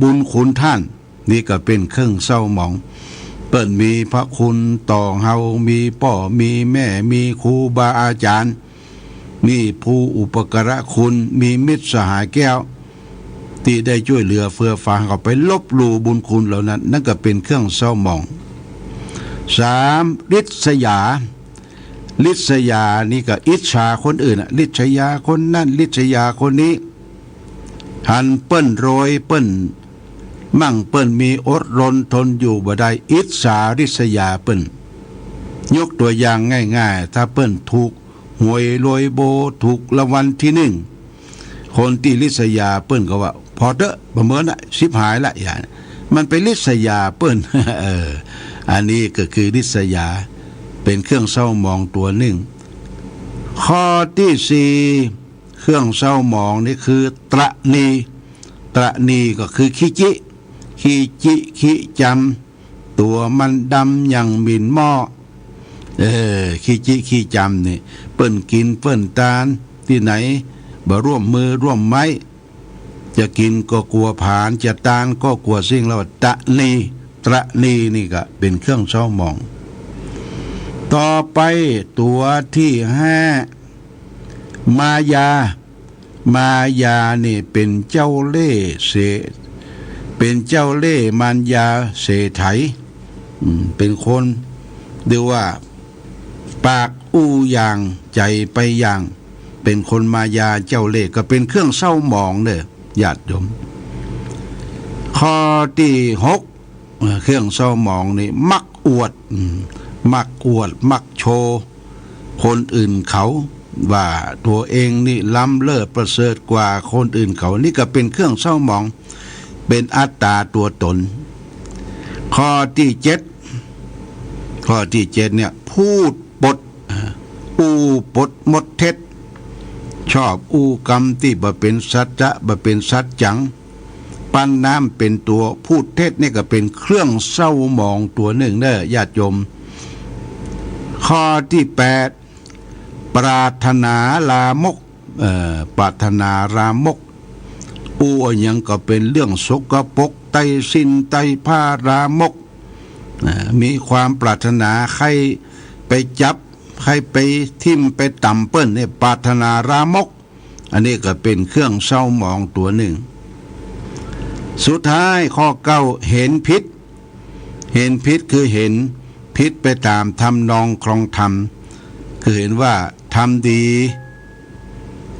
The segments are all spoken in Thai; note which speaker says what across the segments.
Speaker 1: บุญคุณท่านนี่ก็เป็นเครื่องเศร้าหมองเปิ้นมีพระคุณต่อเฮามีพ่อมีแม่มีครูบาอาจารย์มีผู้อุปการะคุณมีมิตรสหายแก้วที่ได้ช่วยเหลือเฟื่อฟ้าเขาไปลบหลู่บุญคุณเหล่านั้นนั่นก็เป็นเครื่องเศร้าหมอง3ริษยาลิษยานี่ก็อิจฉาคนอื่นลิษยาคนนั่นลิษยาคนนี้หันเปิ้นโรยเปิ้นมั่งเปิ้นมีอดรนทนอยู่บ่ได้อิจฉาริษยาเปิ้นยกตัวอย่างง่ายๆถ้าเปิ้นถูกหวยรวยโบถูกรางวัลที่1คนที่ริษยาเปิ้นก็ว่าพอเถอะประเมินน่ะชิบหายละอย่างมันไปริษยาเปิ้น อันนี้ก็คือริษยาเป็นเครื่องเศร้าหมองตัวหนึ่งข้อที่4เครื่องเศร้าหมองนี่คือตระนีก็คือขี้จิขี้จำตัวมันดำอย่างหมิ่นหม้อขี้จิขี้จำนี่เปิ้นกินเปิ้นตาลที่ไหนบ่ร่วมมือร่วมไม้จะกินก็กลัวผานจะตาลก็กลัวสิ่งแล้วตระนีนี่ก็เป็นเครื่องเศร้าหมองต่อไปตัวที่5มายานี่เป็นเจ้าเล่ห์เป็นเจ้าเล่ห์มารยาเสไถเป็นคนเรียกว่าปากอู้อย่างใจไปอย่างเป็นคนมายาเจ้าเล่ห์ก็เป็นเครื่องเศร้าหมองเด้อญาติโยมข้อที่6เครื่องเศร้าหมองนี่มักอวดมักโชว์คนอื่นเขาว่าตัวเองนี่ล้ำเลิศประเสริฐกว่าคนอื่นเขานี่ก็เป็นเครื่องเศร้าหมองเป็นอัตตาตัวตนข้อที่7เนี่ยพูดปดปดมดเท็จชอบกรรมที่บ่เป็นสัจจะบ่เป็นสัจจังปั้นน้ำเป็นตัวพูดเท็จนี่ก็เป็นเครื่องเศร้าหมองตัวหนึ่งเด้อญาติโยมข้อที่8ปรารถนาลามกปรารถนาลามกยังก็เป็นเรื่องสกปรกไตสินไตผ้ารามกมีความปรารถนาใครไปจับใครไปทิ่มไปต่ำเปิ้นเนี่ยปรารถนารามกอันนี้ก็เป็นเครื่องเศร้าหมองตัวหนึ่งสุดท้ายข้อ9เห็นพิษคือเห็นพิษไปตามทำนองครองธรรมคือเห็นว่าทำดี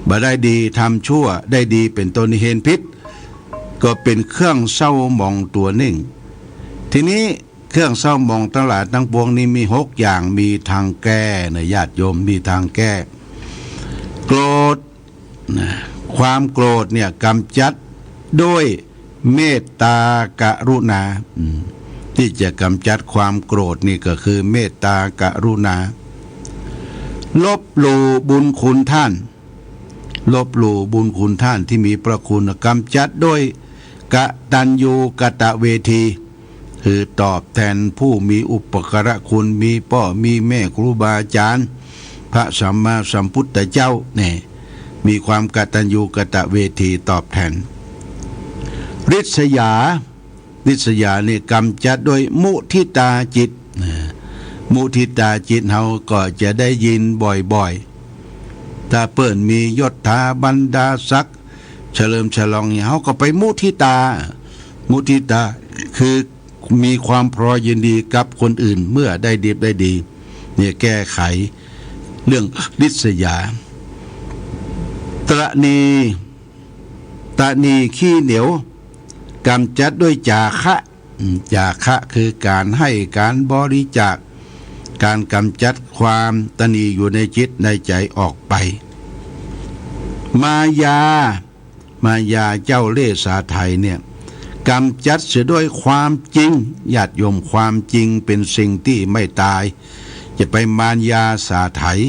Speaker 1: บ่ได้ดีทำชั่วได้ดีเป็นต้นเห็นพิษก็เป็นเครื่องเศร้าหมองตัวหนึ่งทีนี้เครื่องเศร้าหมองทั้งหลายทั้งปวงนี้มี6อย่างมีทางแก้นะญาติโยมมีทางแก้โกรธความโกรธเนี่ยกำจัดด้วยเมตตากรุณาที่จะกำจัดความโกรธนี่ก็คือเมตตากรุณาลบหลู่บุญคุณท่านลบหลู่บุญคุณท่านที่มีพระคุณกำจัดด้วยกตัญญูกตเวทีคือตอบแทนผู้มีอุปการะคุณมีพ่อมีแม่ครูบาอาจารย์พระสัมมาสัมพุทธเจ้าเนี่ยมีความกตัญญูกตเวทีตอบแทนริษยานี่กำจัดด้วยมุทิตาจิตมุทิตาจิตเฮาก็จะได้ยินบ่อยๆถ้าเปิ้นมียศถาบรรดาศักดิ์เฉลิมฉลองเฮาก็ไปมุทิตาคือมีความพอยินดีกับคนอื่นเมื่อได้ดีเนี่ยแก้ไขเรื่องริษยาตระนีขี้เหนียวกำจัดด้วยจาคะคือการให้การบริจาคการกำจัดความตนีอยู่ในจิตในใจออกไปมายาเจ้าเล่ห์สาไทยเนี่ยกำจัดเสียด้วยความจริงญาติโยมความจริงเป็นสิ่งที่ไม่ตายจะไปมารยาสาไทย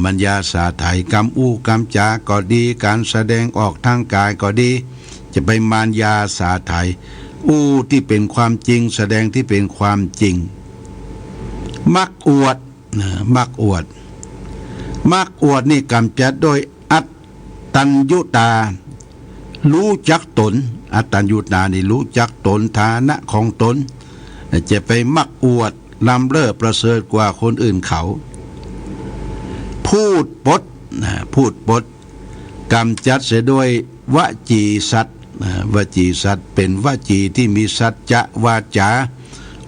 Speaker 1: มารยาสาไทยกำจาก็ดีการแสดงออกทางกายก็ดีจะไปมารยาสาไทยที่เป็นความจริงแสดงที่เป็นความจริงมักอวดนี่กำจัดโดยอัตตัญญุตา รู้จักตนอัตตัญญูตานี่รู้จักตนฐานะของตนจะไปมักอวดลำเลิศประเสริฐกว่าคนอื่นเขาพูดปดพูดปดกำจัดเสียด้วยวจีสัตว์วจีสัตว์เป็นวจีที่มีสัจจะวาจา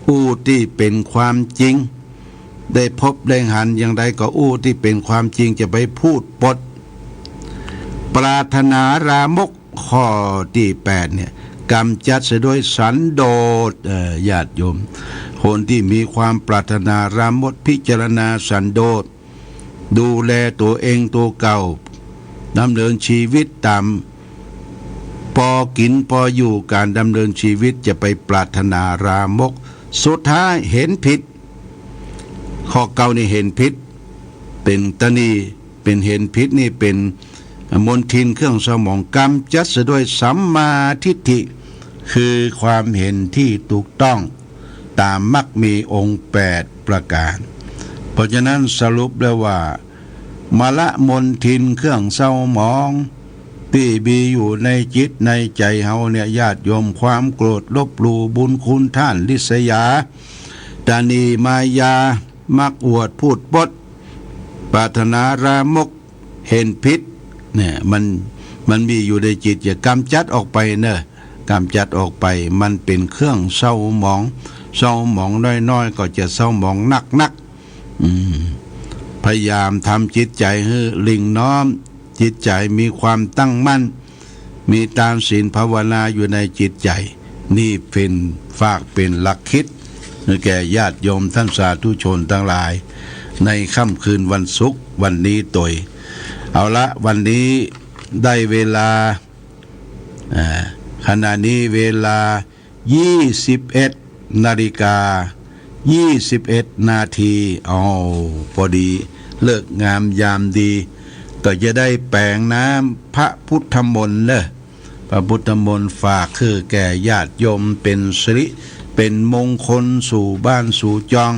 Speaker 1: อู้ที่เป็นความจริงได้พบได้หันอย่างใดก็อู้ที่เป็นความจริงจะไปพูดปดปรารถนารามกข้อที่8เนี่ยกำจัดเสียด้วยสันโดษญาติโยมคนที่มีความปรารถนารามกพิจารณาสันโดษดูแลตัวเองตัวเก่าดำเนินชีวิตตามพอกินพออยู่การดำเนินชีวิตจะไปปรารถนารามกสุดท้ายเห็นผิดข้อเก่านี่เห็นผิดเป็นตนีเป็นเห็นผิดนี่เป็นมลทินเครื่องสมองกำจัดเสียด้วยสัมมาทิฏฐิคือความเห็นที่ถูกต้องตามมรรคมีองค์8ประการเพราะฉะนั้นสรุปแล้วว่ามละมลทินเครื่องเศร้าหมองที่มีอยู่ในจิตในใจเฮาเนี่ยญาติโยมความโกรธลบหลู่บุญคุณท่านลิษยาตานีมายามักอวดพูดปดปรารถนารามกเห็นผิดเนี่ยมันมีอยู่ในจิตอย่ากำจัดออกไปเนอะกำจัดออกไปมันเป็นเครื่องเศร้าหมองเศร้าหมองน้อยๆก็จะเศร้าหมองนักพยายามทำจิตใจให้ลิงน้อมจิตใจมีความตั้งมั่นมีตามศีลภาวนาอยู่ในจิตใจนี่เป็นฝากเป็นหลักคิดแก่ญาติโยมท่านสาธุชนทั้งหลายในค่ำคืนวันศุกร์วันนี้ตยเอาละวันนี้ได้เวลาขณะนี้เวลา21 นาฬิกา21 นาทีพอดีเลิกงามยามดีก็จะได้แปลงน้ำพระพุทธมนต์เลยพระพุทธมนต์ฝากคือแก่ญาติโยมเป็นสิริเป็นมงคลสู่บ้านสู่จอง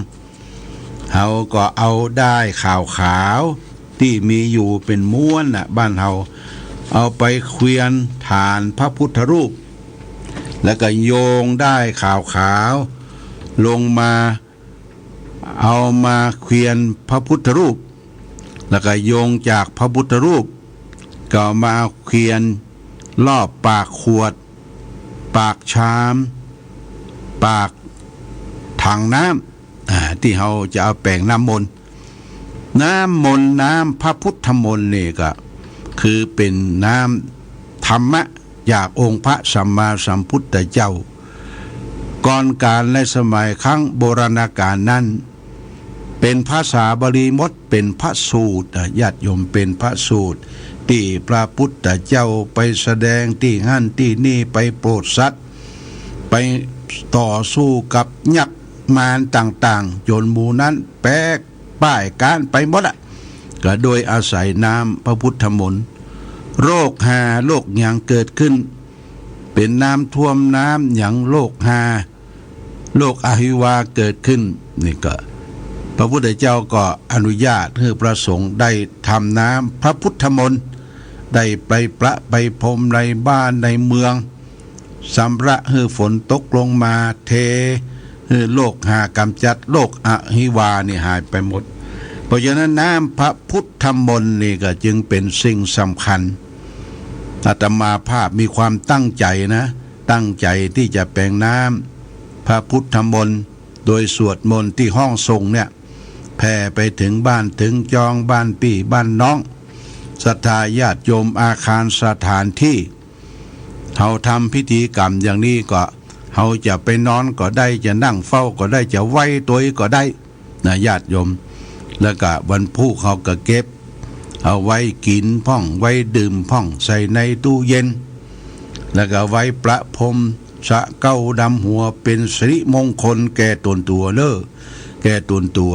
Speaker 1: เฮาก็เอาได้ข่าวขาวที่มีอยู่เป็นม้วนบ้านเฮาเอาไปเควียนฐานพระพุทธรูปแล้วก็โยงได้ข่าวขาวลงมาเอามาเควียนพระพุทธรูปแล้วก็โยงจากพระพุทธรูปก็มาเควียนรอบปากขวดปากชามปากถังน้ำที่เราจะเอาแป้งน้ำมนต์น้ำพระพุทธมนต์นี่ก็คือเป็นน้ำธรรมะจากองค์พระสัมมาสัมพุทธเจ้าก่อนการในสมัยครั้งโบราณกาลนั้นเป็นภาษาบาลีหมดเป็นพระสูตรญาติโยมเป็นพระสูตรที่พระพุทธเจ้าไปแสดงที่หั่นที่นี่ไปโปรดสัตว์ไปต่อสู้กับยักษ์มารต่างๆจนหมู่นั้นแปลกป้ายการไปหมดก็โดยอาศัยน้ำพระพุทธมนต์โรคหาโรคอย่างเกิดขึ้นเป็นน้ำท่วมน้ำอย่างโรคหาโรคอหิวาเกิดขึ้นนี่ก็พระพุทธเจ้าก็อนุญาตให้พระสงฆ์ได้ทำน้ำพระพุทธมนต์ได้ไปประไปพรมในบ้านในเมืองสำระให้ฝนตกลงมาเทให้โรคหากำจัดโรคอหิวานี่หายไปหมดเพราะฉะนั้นน้ำพระพุทธมนต์นี่ก็จึงเป็นสิ่งสำคัญอาตมาภาพมีความตั้งใจนะตั้งใจที่จะแปลงน้ำพระพุทธมนต์โดยสวดมนต์ที่ห้องทรงเนี่ยแผ่ไปถึงบ้านถึงจองบ้านพี่บ้านน้องศรัทธาญาติโยมอาคารสถานที่เขาทำพิธีกรรมอย่างนี้ก็เขาจะไปนอนก็ได้จะนั่งเฝ้าก็ได้จะไหว้ตัวก็ได้นะญาติโยมแล้วก็วันผู้เขาก็เก็บเอาไว้กินพ่องไว้ดื่มพ่องใส่ในตู้เย็นแล้วก็ไว้ประพรมสะเก้าดำหัวเป็นสิริมงคลแก่ตนตัวแก่ตนตัว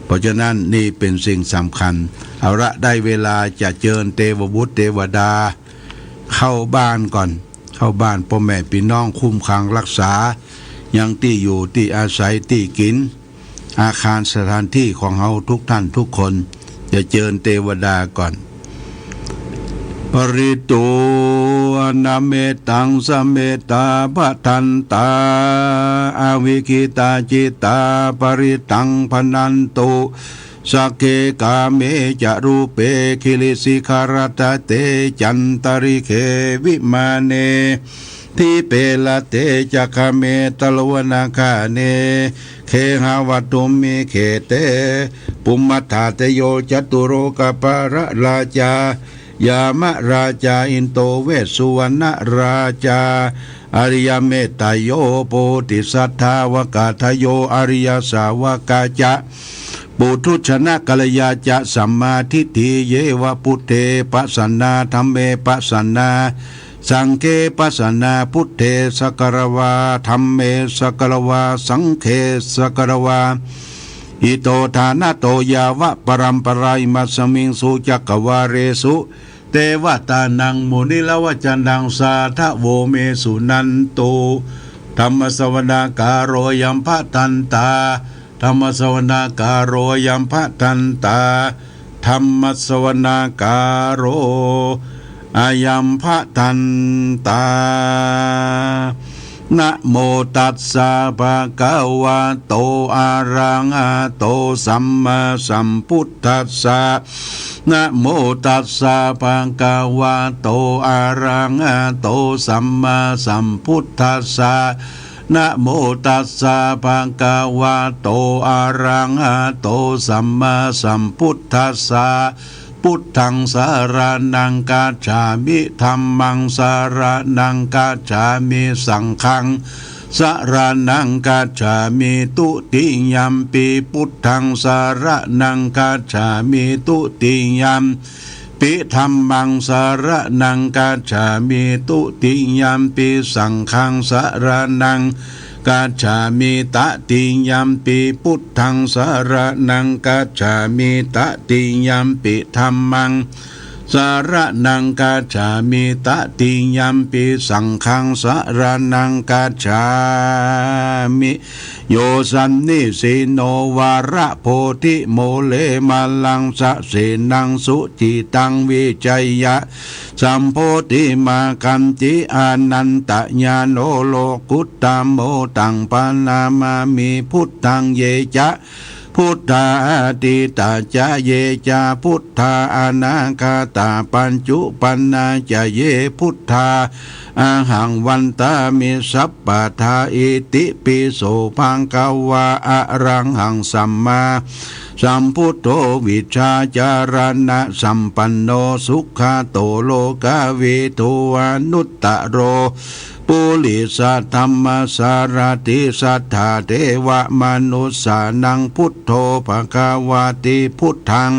Speaker 1: เพราะฉะนั้นนี่เป็นสิ่งสำคัญเอาละได้เวลาจะเชิญเทวบุตรเทวดาเข้าบ้านก่อนเข้าบ้านพ่อแม่พี่น้องคุ้มครองรักษายังที่อยู่ที่อาศัยที่กินอาคารสถานที่ของเฮาทุกท่านทุกคนจะเชิญเทวดาก่อนป ริตูอนาเมตังสเมตาปะทันตาอาวิคิตาจิตาปริตังพนันตุสักเกกาเมจะรูเปคิลิสิคารตะเตจันตริเควิมาเนทิเปลเตจักขเมตลวนาคาเนเคหาวัตุมิเขเตปุมมัฏฐาเตโยจตุโรกปาระราชายามราชาอินโตเวสสุวรรณราชาอริยเมตตาโยโพธิสัทธาวกาทโยอริยสาวกาจะปุถุชนะกัลยาจะสัมมาทิฏฐิเยวะพุทเทปัสสนาธัมเมปัสสนาสังเคปัสสนาพุทเทสกรวาธัมเมสกรวาสังเคสกรวาอิโตทานะโตยาวะปรัมปรายมัสมิงสุจักวาเรสุเตวตานังมุนิลวจันดังสาทะโวเมสุนันโตธรรมสวนาการโรยัมภทันตาธรรมสวนาการโรยัมภทันตาธรรมสวนาการโรอายัมภทันตานะโมตัสสะภะคะวะโตอะระหะโตสัมมาสัมพุทธัสสะนะโมตัสสะภะคะวะโตอะระหะโตสัมมาสัมพุทธัสสะนะโมตัสสะภะคะวะโตอะระหะโตสัมมาสัมพุทธัสสะพุทธังสารนังกัจฉามิธัมมังสารนังกัจฉามิสังฆังสารนังกัจฉามิตุติยัมปิพุทธังสารนังกัจฉามิตุติยัมปิธัมมังสารนังกัจฉามิตุติยัมปิสังฆังสารนังกัจฉามิตติยัมปิพุทธังสารนังกัจฉามิตติยัมปิธัมมังสารนังกัจฉามิตติยัมปิสังฆังสารนังกัจฉามิโยสันนิสิโนวาระโพธิโมเลมาลังสะเสนังสุจิตังวิจัยยะสัมโพธิมาคันจิอานันตญาโนโลกุตตโมตังปานามามิพุทธังเยจะพุทธาติตาจาเยจาพุทธาอนาคาตาปัญจุปันนาจเยพุทธาอาหังวันตามิสัพปะทาอิติปิโสภังกวาอะรังหังสัมมาสัมพุทโธวิชาจารณะสัมปันโนสุขาโตโลกาวิทูวานุตตโรปุริสัทธัมมสารติสัทธาเทวมนุสสานังพุทโธภควาติพุทธัง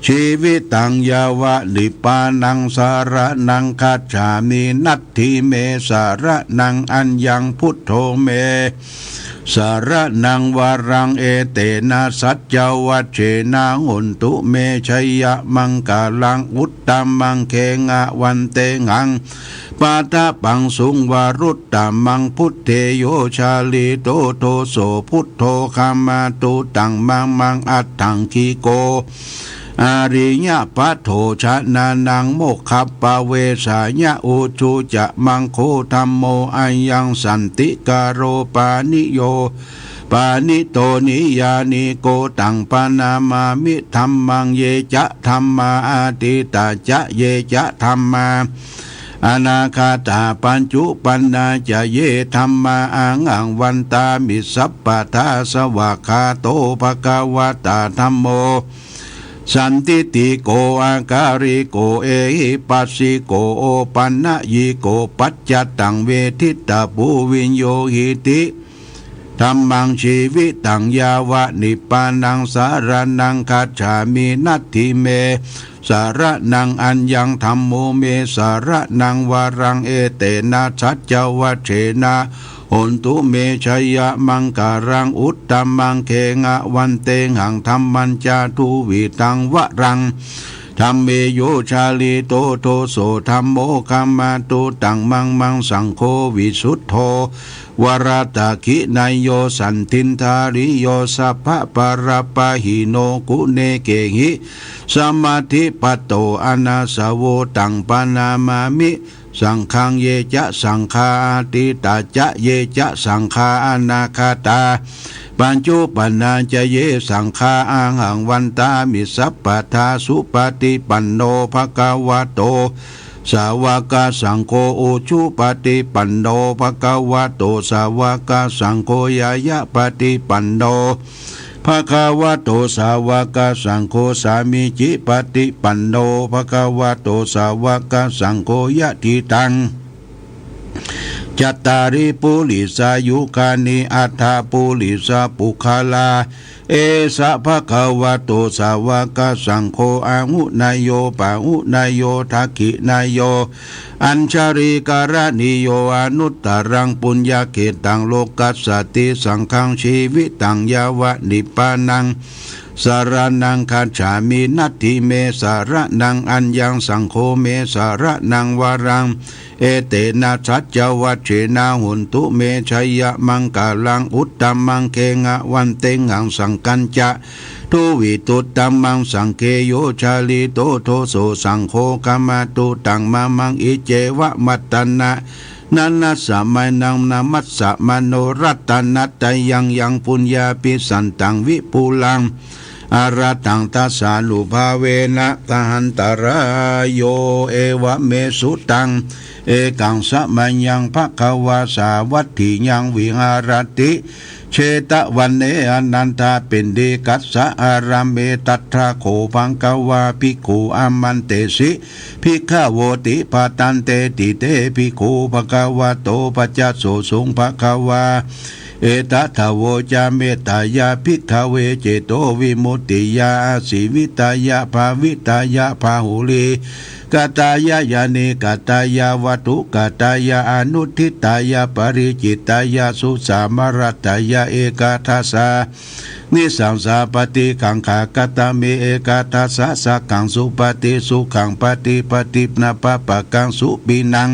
Speaker 1: ชีวิตังยาวะลิปานังสารนังคัจฉามินัตถิเมสารนังอัญญังพุทโธเมสารนังวารังเอเตนะสัจจวัชเชนะหุนตุเมชัยยะมังกาลังอุตตมังเคงะวันเตงังปาทะปังสุงวารุตตมังพุทเทโยชาลิโตโทโสพุทโธคามาตุตังมังมังอัตถังคีโกอาริยะปัทโธชนะนังโมคคัปปะเวสายะอุจุจะมังโคธัมโมอัญญังสันติกาโรปานิโยปานิโตนิยานิโกตังปานามามิธัมมังเยจะธัมมาอาติตาจะเยจะธัมมาอนาคาตาปัญจุปันนาจะเยธัมมาอังอังวันตามิสัพปะทาสวากขาโตภควตาธัมโมสันติติโกอาการิโกเอหิปัสสิโกโอปันนะยิโกปัจจตังเวทิตาภูวิญโยหิติธัมมังชีวิตังยาวะนิปานังสารนังคัจฉามินัตถิเมสารนังอัญญังธัมโมเมสารนังวารังเอเตนะสัจจวัชเชนะหุนตุเมชัยยะมังการังอุตตมังเคงะวันเตหังธัมมัญจาทุวิตังวะรังธ ธัมเมโยชาลีโตโทโสธัมโมคัมมาตุตังมังมังสังโฆวิสุทโธวราตาคินายโยสันทินทาริโยสัพพะปารปะหิโนกุเนเกหิสมาธิปัตโตอนาสโวตังปานามามิสังฆังเยจะสังฆาติตาจะเยจะสังฆาอนาคาตาปัญจุปนาจะเยสังฆาอาหังวันตามิสัพพทาสุปฏิปันโนภะคะวะโตสาวกสังโฆโอชุปฏิปันโนภะคะวะโตสาวกสังโฆยายะปฏิปันโนภะคะวะโตสาวกสังโฆสามิจิปฏิปันโนภะคะวะโตสาวกสังโฆยะทิตังจัตตาริปุริสายุคานิอัฏฐปุริสาปุคลาเอสะภะคะวะโตสาวกสังโฆอาหุนายโยปะหุนายโยทักขินายโยอัญชาริการณิโยอนุตตรังปุญญาเขตังโลกัสสติสังฆังชีวิตังยาวะนิพพานังสารนังคัจฉามินัตถิเมสารนังอัญญังสังโฆเมสารนังวารังเอเตนะสัจจวัชเชนะหุนตุเมชัยยะมังกาลังอุตตมังเคงะวันเตงังสังกัญจะทุวิตุตตัมมังสังเคโยชาลิโตโทโสสังโฆกัมมาตุตังมามังอิเจวะมัตตนะนันนัสสะมัยนังนามัสสะมโนรัตนัตตยังยังปุญญาปิสันตังวิปุลังอาราตังตัสสาลุภาเวนะตหันตรายโยเอวะเมสุตังเอกังสะมัญญังภควาสาวัตถิยังวิหารติเชตวันเนอนันทาเป็นเดกัสสะอารามเมตัทธาโขพังกวาภิกขุอามันเตสิภิกขโวติปาตันเตติเตภิกขุภควาโตปัจจโสสุงภควาเอตทะโวจาเมตายาภิกขเวเจโตวิมุตติยาสีวิตายาภาวิตายาภาหุลีกตายายานิกตายาวัตุกตายาอนุทิตายาปริจิตายาสุสามรัตายาเอกาทัสสานิสังสาปฏิขังขากตามิเอกาทัสสะสักขังสุปฏิสุขังปฏิปฏิปนาปะปะกังสุปินัง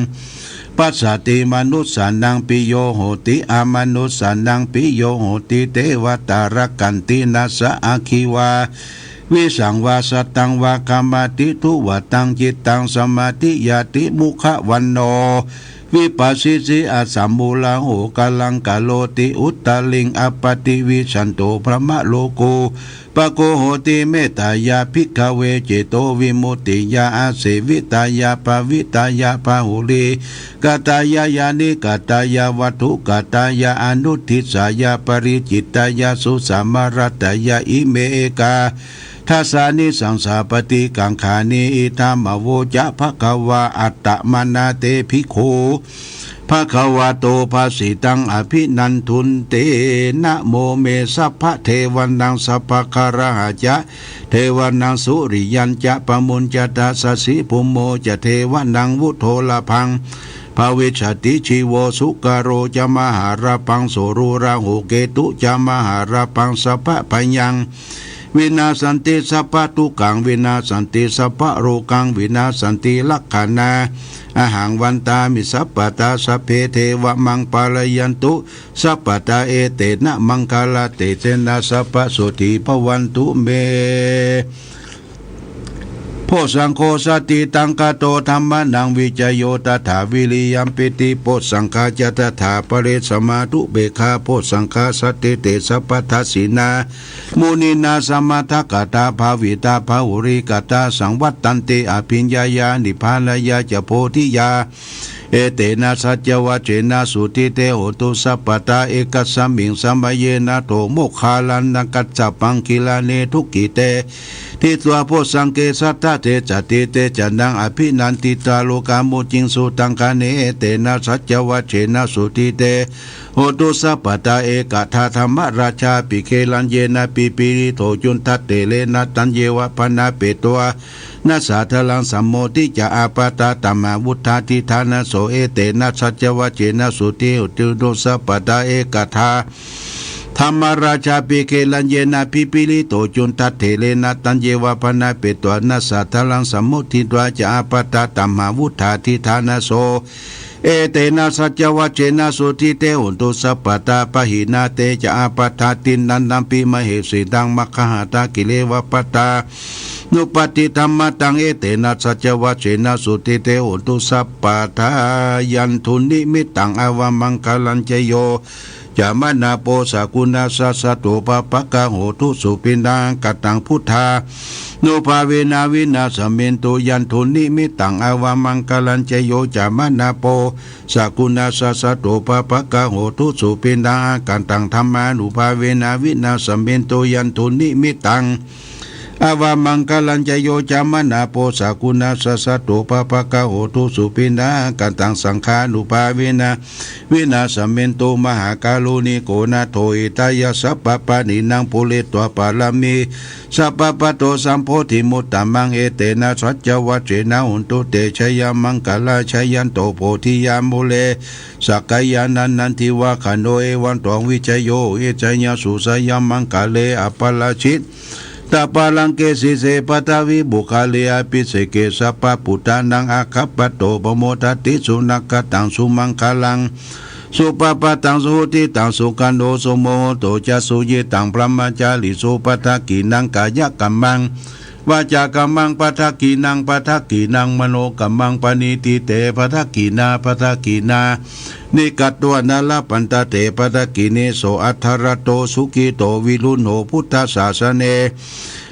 Speaker 1: ปัสสติมนุสสานังปิโยโหติอามนุสสานังปิโยโหติเทวตารักขันตินัสสะอาคิวาวิสังวาสตังวาคามาติทุวตังจิตตังสมาธิยาติมุขวันโนวิปัสสิสิอาสัมมูลังโหกาลังกาโลติอุตตลิงอปติวิชันโตพระมะโลโกปะโกโหติเมตายาภิกขเวเจโตวิมุตติยาอาเสวิตายาภาวิตายาภาหุลีกตายายานิกตายาวัตถุกตายาอนุทิสายาปริจิตายาสุสามรัตยาอิเมเอกาทัสสานิสังสาปฏิกังขานิอิธามโวจะภะคะวาอัตตมนาเตภิกขุภะคะวะโตภาสิตังอภินันทุนเตนะโมเมสัพพะเทวันนังสัพพะคาระหะจะเทวันนังสุริยันจะปมุญจตาสสิภูโมจะเทวันนังวุโธลพังภาวิชติชีโวสุกโรจะมหาราปังโสรุราหุเกตุจะมหาราปังสัพพะปัญญังวินาสันติสัพพะทุกังวินาสันติสัพพะโรกังวินาสันติลักขานาอาหังวันตามิสัพพตาสัพเพเทวมังปาลยันตุสัพพตาเอเตนะมังคลาเตเตนะสัพพะโสติภวันตุเมโพสังโฆสติตังกโตธรรมนังวิจโยตถาวิริยัมปิติโพสังฆาจตถาปริสมาธุเบคาโพสังฆาสติเตสัพพทัสสินามุนินาสมัทธกตาภาวิตาภาหุริกตาสังวัตตันติอภิญญายานิพพานายาจะโพธิยาเอเตนะสัจวัชเชนะสุติเตโหตุสัพพตาเอกสัมมิงสัมเยนะโตโมคคาลันนังกัจจปังกิลาเนทุกิเตทิตัวโพสังเกสัตตะเตจติเตจันดังอภินันติตาโลกามุจิงสุตังคาเนเตนะสัจวัชเชนะสุติเตโหตุสัพพตาเอกทาธรรมราชาปิเคลันเยนะปิปิริโตจุนทัตเตเลนะตัญเยวะปนาเปตัวนัสสะทลังสัมโมติจะอาปตาตัมมาวุธาทิธานะโสเอเตนะสัจวัชเชนะสุติอุติโดสัพพตาเอกทา ธรรมราชาปิเกลัญเยนะพิปิลิโตจุนทัตเถเลนะตัญเยวะพนาเปตวนัสสะทลังสมุทิตวาจาปตาตัมหาวุธาทิธานาโสเอเตนะสัจวัจเจนะสุทิเตหุนตุสัพพตาปะหินาเตจะอาปทาตินนันนัมปิมเหสีดังมัคคหาตากิเลวปตานุปติธรรมตังเอเตนะสัจวัจเจนะสุทิเตหุนตุสัพพทายันทุนิมิตังอวมังคลัญจโยจามนาโปสากุณาสัสตุปปะกะโหทุสุปินังกตังพุทธาโนภาเวนาวินาสเมนตุยันทุนิมิตังอวามังคลัญจโยจามนาโปสากุณาสัสตุปปะกะโหทุสุปินังกตังธรรมานุภาเวนาวินาสเมนตุยันทุนิมิตังอาวามังคลัญจโยจามนาโปสากุณาสัสตุปปะกะโหทุสุปินากันตังสังฆานุภาเวนะวินาสเมนโตมหากาลุนิโกนาโทอิตายะสัพพปะนินังปุเรตวปาลามีสัพพปะโตสัมโพธิมุตตมังเอเตนะสัจวัจเจนะหุนตุเตชยามังกลาชยันโตโพธิยามโมเลสักกายานันทิวะขันโนเอวันตองวิจโยเอจยาสุสยามังกะเลอปลาชิตตาปาลังเกสิเสปตาวิบุคาเลียปิเสเกสัพพุทธานังอาคัปปโตปโมทัติสุนักตังสุมังคลังสุปปะตังสุติตังสุกันโดสุโมโตจะสุเยตังพระมจาริสุปทักกินังกายกัมมังวาจากัมมังปทักกินังปทักกินังมโนกัมมังปณิติเตปทักกินาปทักกินานิกัตตัวนาลปันตเตปทักกิเนโสอัทธรโตสุขิโตวิรุณโหพุทธศาสเน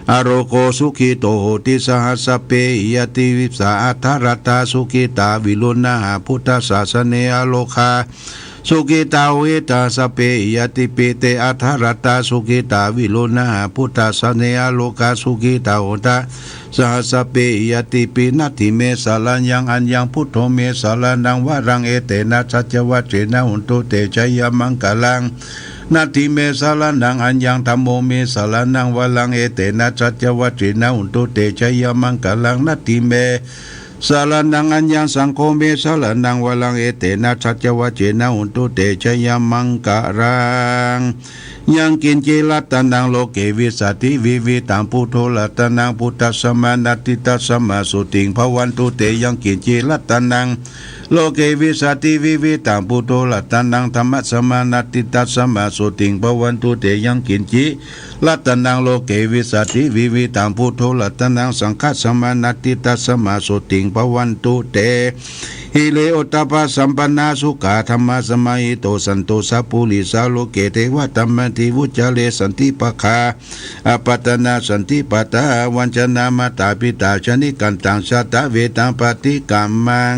Speaker 1: อโรโกสุขิโตโหติสหัสสเปยติวิสาอัทธรตาสุขิตาวิรุณหาพุทธศาสเนอโลคาสุขิตาเวตาสเปยติเปเตอัทธรตาสุขิตาวิรุณหาพุทธศาสเนอโลกาสุขิตาโหตาสหัสสเปยติปินัตถิเมสาลัญญังอัญญังพุทโธเมสาลันังวะรังเอเตนะสัจวัจเจนะหุนตุเตชยมังกลังนาทิเมสาลันังอัญญังธัมโมเมสาลันังวะรังเอเตนะสัจวัจเจนะหุนตุเตชยมังกลังนาทิเมสาลันังอัญญังสังโฆเมสาลันังวะรังเอเตนะสัจวัจเจนะหุนตุเตชยมังกลังยังกินเจลัตนังโลเกวิสัติวิวิตังพุทโธลัตนังพุทธสมานัตติตัสสมาสุติงภวันตุเตยังกินเจลัตนังโลเกวิสัติวิวิตังพุทโธลัตนังธรรมสมานัตติตัสสมาสุติงภวันตุเตยังกินเจลัตนังโลเกวิสัติวิวิตังพุทโธลัตนังสังฆสมานัตติตัสสมาสุติงภวันตุเตฮิเลโอตปะสัมปันนาสุขาธรรมะสมัยโตสันโตสัพพุลิสาโลเกเทวะธรรมติวุจเลสันติปะคาอปัตนาสันติปตาวันชนามาตาปิตาชนิกันตังชาตะเวตังปฏิกัมมัง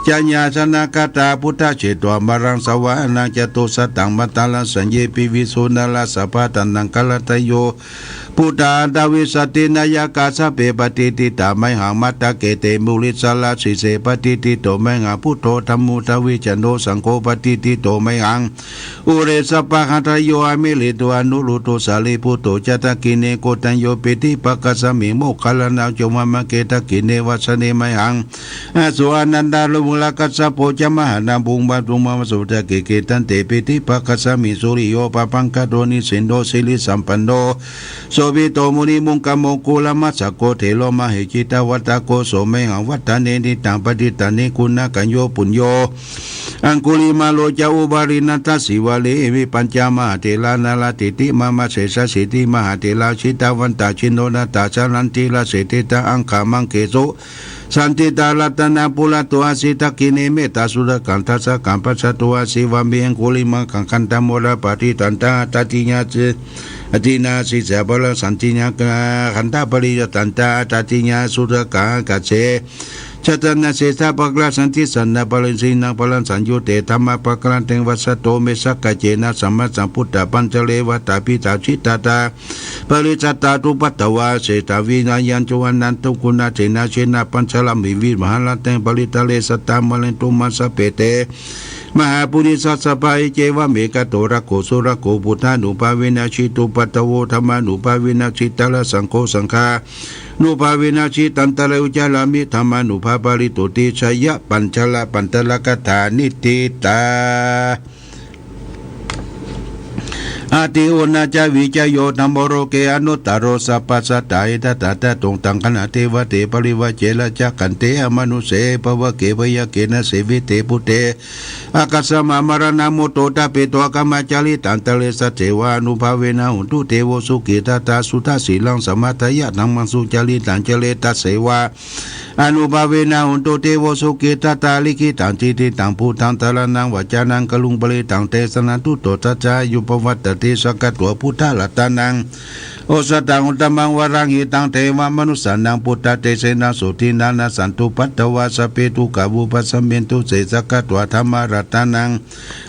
Speaker 1: จัญญาชนะกตาพุทธเจตวมรังสวานังจตุสตังมัตตาลสัญเยปิวิสุนาลสัพพะตันนังกัลตโยพุทธาดาวิสตินายกาสเปปฏิติตาไมหังมัตตะเกเตมุลิสลาสิเสปฏิติโตไมหังพุทโธธรรมุทวิจโนสังโฆปฏิติโตไมหังอุเรสปะหัตโยอมิลิตวานุรุโตสาลิพุทโธจตกิเนโกตัญโยปิติปะกัสสมิโมคลนาจมมะเกตกิเนวัสเนไมหังอสุอนันดาลุมุลกัสสะโพจมหานาบุงบาตุมะสุตะเกเกตันเตปิติปะกัสสมิสุริโยปะปังคโดนิสินโดสิลิสัมปันโดโสวิโตมุนิมุงกโมกุลมัสสะโกเทโลมะหิจิตาวัตตะโกโสเมหังวัตตะเนนิตังปฏิตันนิคุณะกัญโยปุญโยอังคุลิมาโลจาอุบารินัตสิวะเลวิปัญจามหาเทลานาลติติมามะเสสสิติมหาเทลาชิตาวันตาชินโนนาตาชาลันติลาเสติตาอังคามังเกโสสันติตาลัตนาปุระตัวสิตากิเนเมตาสุรกันทัสสะกัมปัสสะตัวสิวัมเบียงคุลิมังคังคันตามโมระปฏิตันตาตติญาเจอตินาสิสะบลสันติญาคันตาปริยตันตาตติญาสุรกากัจเจชตนะเสสะปะกลาสันติสันนะปริสินังปลันสัญยุเตธรรมะปะกลันเตวัสสะโตเมสักกะเจนะสัมมาสัมพุทธะปัญจเลวะตาปิตาชิตตาปริจัตตาตุปัตตวาเสตาวิญญาณจวันนันตุกุณาเจนะเชนะปัญชลมิวิมหาลันเตปริตะเลสตามะเลตุมัสสะเปเตมหาปุริสัสสะปายเจวะเมกะโตระโกสุระโกพุทธานุภาเวนะชิตุปัตตโวธรรมานุภาเวนะชิตตะละสังโฆสังฆานุภาเวนะชิตันตะเลอุจารามิธรรมานุภาปริตุติชยะปัญชละปันตละกถานิติตา อาติอุณาจาวิจโยธรรมโรเกอนุตตโรสัพพสัตตาตตาตตรงตังคณะเทวเตปริวเจระจักขันเตอมนุเสปวะเกพยเกนะเสวิเตปุเตอากัสสมามรณะมุตโตตะเปตัวกรรมจาริตันตะเลสัจเจวานุภาเวนะหุตุเทวสุกิตตาสุตาสีลังสมัตยะนังมังสุจาริตันเจเลตัสเสวาอนุภาเวนะหุตุเทวสุกิตตาลิขิตังทิติตังพุทธังตระนังวัจานังกลุงบริตังเตสนันตุโตตัจจายุปวัตติสกัตตัวพุทธลัตตานังโอสตังอุตมังวรังหิตังเทวมนุสานังพุทธเตเสนาสุทินานาสันตุปัตตวาสเปตุกาบุปัสสเมนตุเสสกัตตัวธรรมรัตตานัง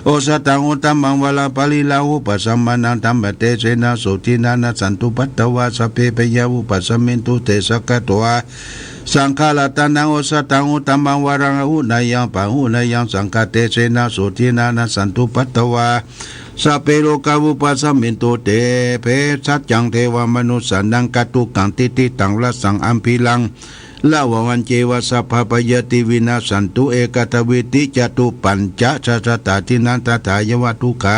Speaker 1: โอสตังอุตมังวลาปลิลาหุปัสสมานังธรรมเตเสนาสุทินานาสันตุปัตตวาสเปปยาวุปัสสเมนตุเตสกัตตัวสังฆาลตานังโอสตังอุตมังวรังหุนายังปะหุนายังสังฆเตเสนาสุทินานาสันตุปัตตวาสัพเพโลกาวุปัสสมินตุเตเพสัจจังเทวมนุสสานังกัตตุกังติติตังละสังอัมพิลังละววันเจวสัพพปยติวินาสันตุเอกตวิติจตุปัญจสัสตาทินันตถายวัตุขา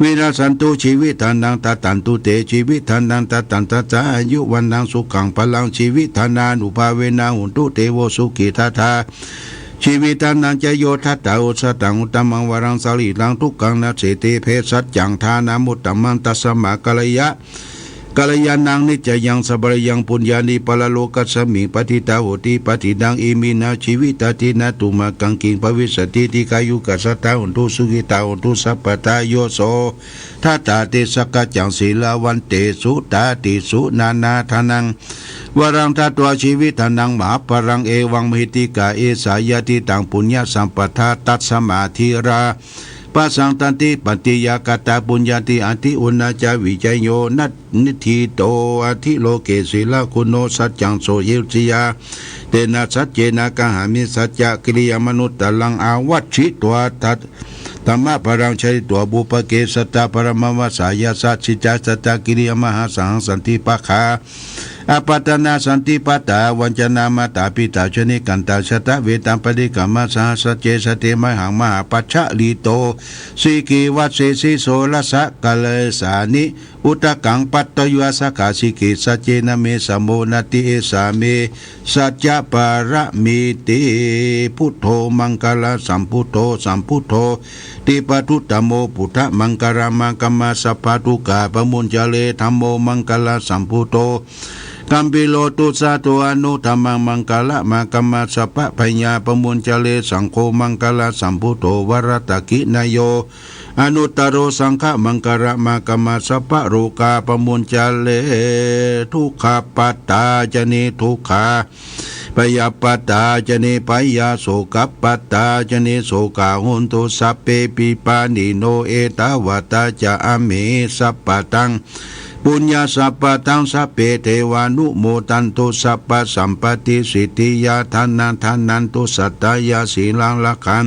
Speaker 1: วินาสันตุชีวิตานังตตันตุเตชีวิตานังตตันตจาอายุวันนังสุขังพลังชีวิตานานุภาเวนะหุนตุเตโวสุขิตาทาชีวิตานังจะโยทัตตาอุสตังอุตมังวรังสาลีลังทุกขังนาเสติเพสัจจังทานามุตตมันตัสสมะกัลยะกัลยาณังนิจยังสัพพยังปุญญานิปะละโลกัสสมิปฏิตาโหติปฏิดังอิมินาชีวิตาตินาตุมากังกิงภวิสติติกายุกัสสตาหุนตุสุขิตาหุนตุสัพพตาโยโสทัตตาเตสกจังศีลาวันเตสุตาติสุนานาทานังวรังทัตวชีวิตานังมหาปรังเอวังมหิติกาเอสายติตังปุญญาสัมปทาตัสสมาธิราปัสสังตันติปฏิยากตาปุญญาติอธิอุณาจาวิจัยโยนัตนิธิโตอธิโลเกศิลาคุณโนสัจจังโสเยจิยาเตนะสัจเจนะกหามิสัจจะกิริยามนุตตลังอาวัชชิตัวทัตธรรมะพรังชัยตัวบุปเกสตาปรมวสายาสัจจิจาสตากิริยมหาสังสันติปะคาอปัตนาสันติปัตตาวัญจนามาตาปิตาชนิกันตาชตะเวตัมปฏิกรรมสหสเจสเตมหังมหาปัจฉลีโตสีกีวัตเสสิโสลสะกัลสานิอุตกังปัตตยวสกาสิกิสัจเจนะเมสมโมนติเอสาเมสัจจะปาระมิติพุทโธมังคลสัมพุทโธสัมพุทโธติปทุตตโมพุทธมังคารมังกัมมาสัพพทุกาปมุญจเลธัมโมมังคลสัมพุทโธกัมปิโลตุสาตุอนุธรรมังมังคละมากัมมาสัพพะพญาปมุญจเลสังโฆมังคลสัมพุทโธวรตกินายโยอนุตตโรสังฆมังคระมากัมมาสัพพะโรกาปมุญจเลทุกขปัตตาจเนทุกขาปยาปัตตาจเนปยาโสกปัตตาจเนโสกาหุนตุสัพเพปิปานิโนเอตาวตาจะอเมสัพพตังปุญญาสัพพตังสัพเพเทวานุโมตันตุสัพพสัมปติสิทธิยาทานันตุสัตตายาสีลังละคัน